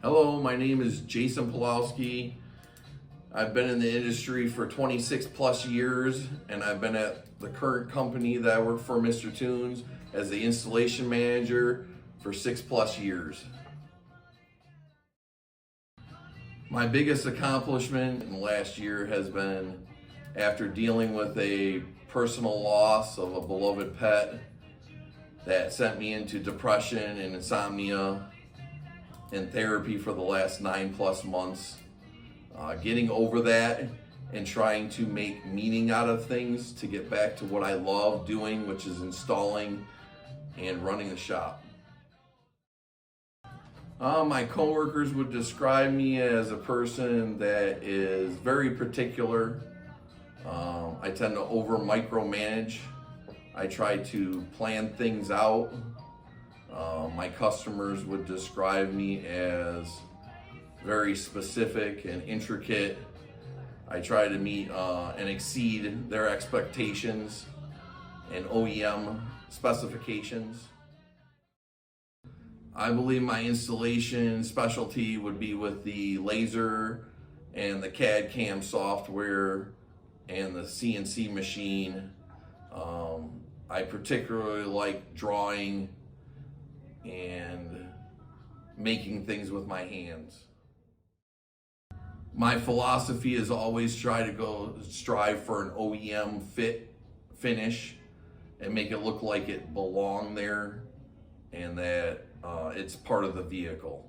Hello, my name is Jason Pawlowski. I've been in the industry for 26 plus years, and I've been at the current company that I work for, Mr. Tunes, as the installation manager for 6+ years. My biggest accomplishment in the last year has been, after dealing with a personal loss of a beloved pet that sent me into depression and insomnia in therapy for the last 9+ months, getting over that and trying to make meaning out of things to get back to what I love doing, which is installing and running the shop. My coworkers would describe me as a person that is very particular. I tend to over micromanage. I try to plan things out. My customers would describe me as very specific and intricate. I try to meet and exceed their expectations and OEM specifications. I believe my installation specialty would be with the laser and the CAD CAM software and the CNC machine. I particularly like drawing and making things with my hands. My philosophy is always strive for an OEM fit finish and make it look like it belonged there and that it's part of the vehicle.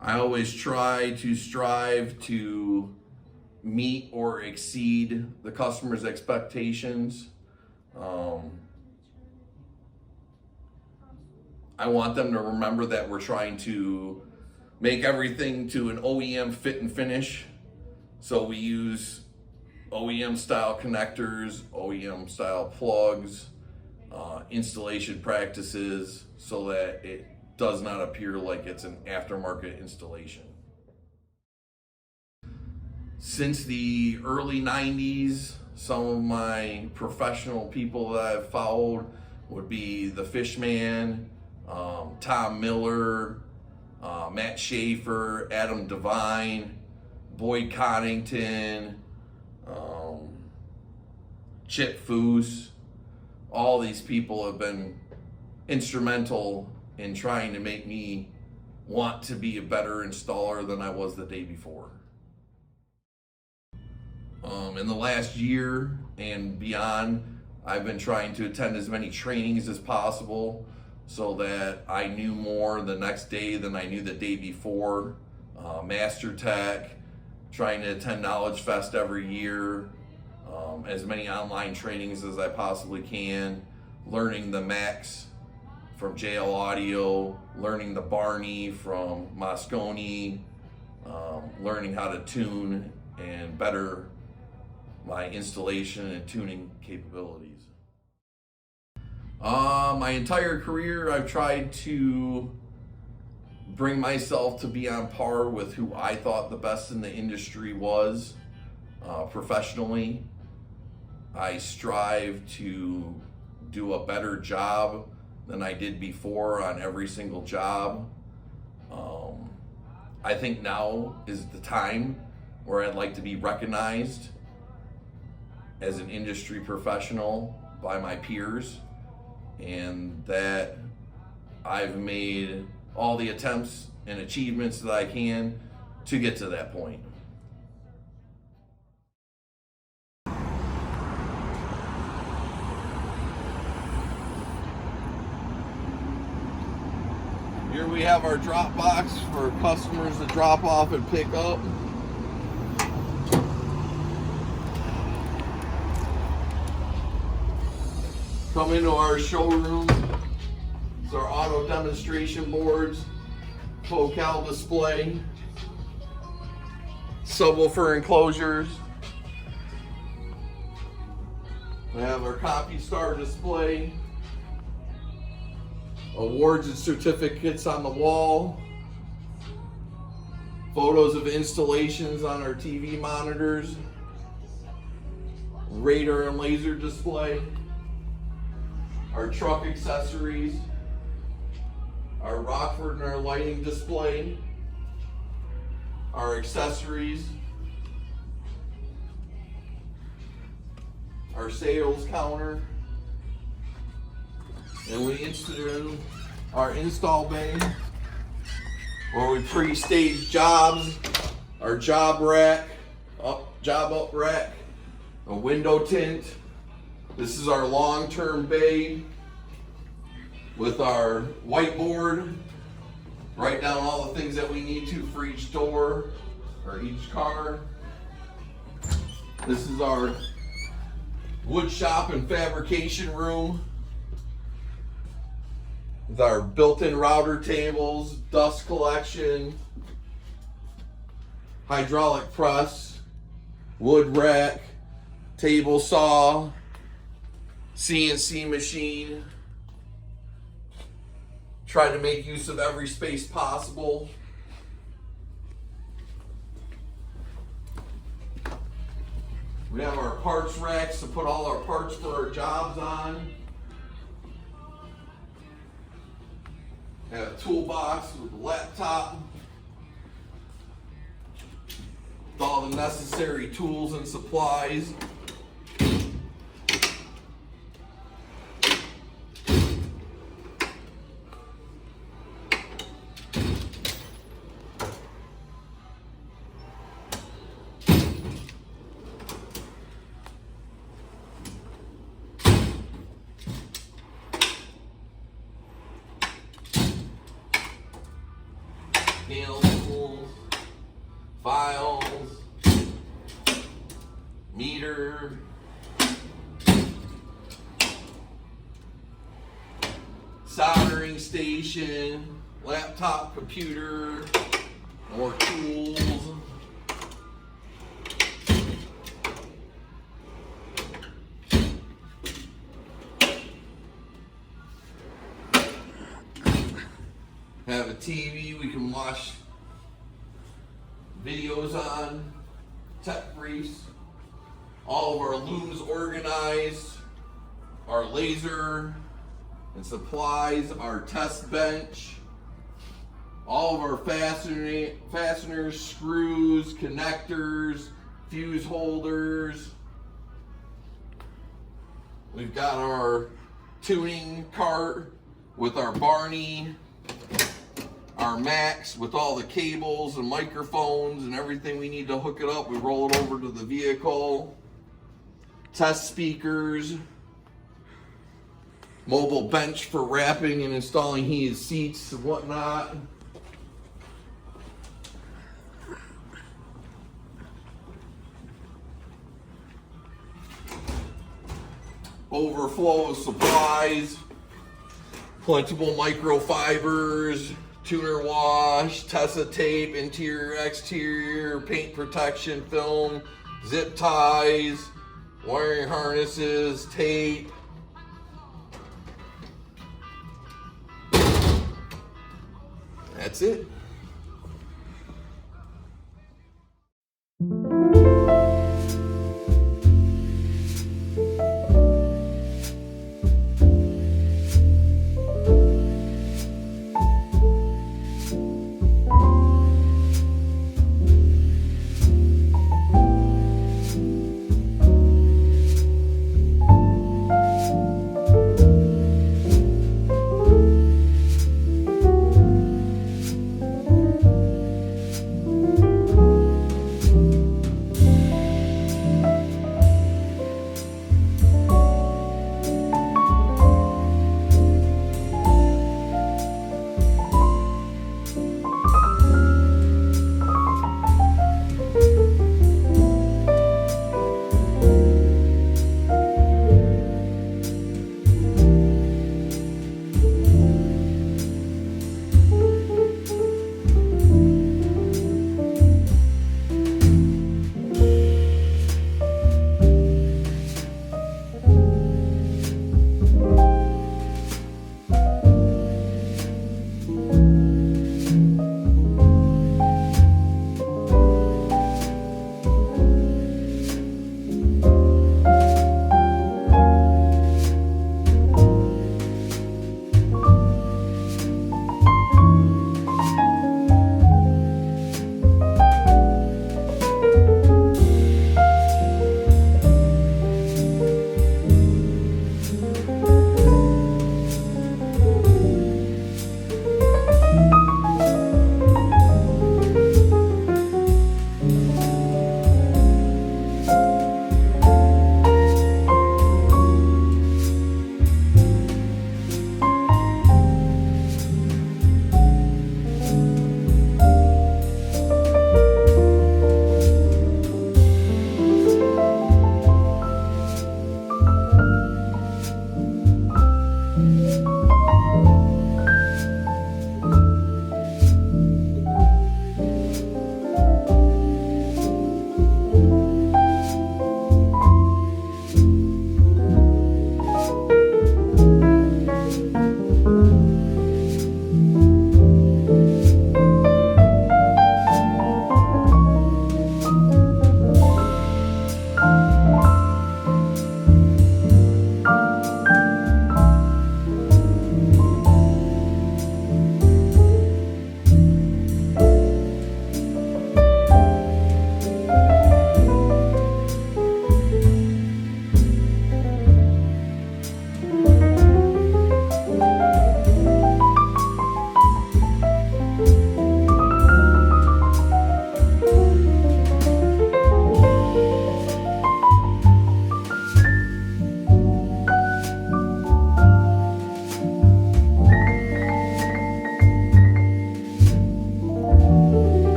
I always try to strive to meet or exceed the customer's expectations. I want them to remember that we're trying to make everything to an OEM fit and finish. So we use OEM style connectors, OEM style plugs, installation practices, so that it does not appear like it's an aftermarket installation. Since the early 90s, some of my professional people that I've followed would be the Fishman, Tom Miller, Matt Schaefer, Adam Devine, Boyd Connington, Chip Foose. All these people have been instrumental in trying to make me want to be a better installer than I was the day before. In the last year and beyond, I've been trying to attend as many trainings as possible so that I knew more the next day than I knew the day before. Master Tech, trying to attend Knowledge Fest every year, as many online trainings as I possibly can, learning the Max from JL Audio, learning the Barney from Moscone, learning how to tune and better my installation and tuning capabilities. My entire career, I've tried to bring myself to be on par with who I thought the best in the industry was professionally. I strive to do a better job than I did before on every single job. I think now is the time where I'd like to be recognized as an industry professional by my peers, and that I've made all the attempts and achievements that I can to get to that point. Here we have our drop box for customers to drop off and pick up. Come into our showroom. It's our auto demonstration boards, focal display, subwoofer enclosures. We have our CompuStar display, awards and certificates on the wall, photos of installations on our TV monitors, radar and laser display, our truck accessories, our Rockford and our lighting display, our accessories, our sales counter, and we instituted our install bay where we pre-stage jobs, our job rack, job up rack, a window tint. This is our long-term bay with our whiteboard. Write down all the things that we need to for each door or each car. This is our wood shop and fabrication room with our built-in router tables, dust collection, hydraulic press, wood rack, table saw, CNC machine. Try to make use of every space possible. We have our parts racks to put all our parts for our jobs on. We have a toolbox with a laptop with all the necessary tools and supplies. Panels, files, meter, soldering station, laptop computer, more tools. Have a TV we can watch videos on, tech briefs, all of our looms organized, our laser and supplies, our test bench, all of our fasteners, screws, connectors, fuse holders. We've got our tuning cart with our Barney, our Max with all the cables and microphones and everything we need to hook it up. We roll it over to the vehicle. Test speakers, mobile bench for wrapping and installing heated seats and whatnot. Overflow of supplies, plentiful microfibers, tuner wash, Tessa tape, interior, exterior, paint protection film, zip ties, wiring harnesses, tape. That's it.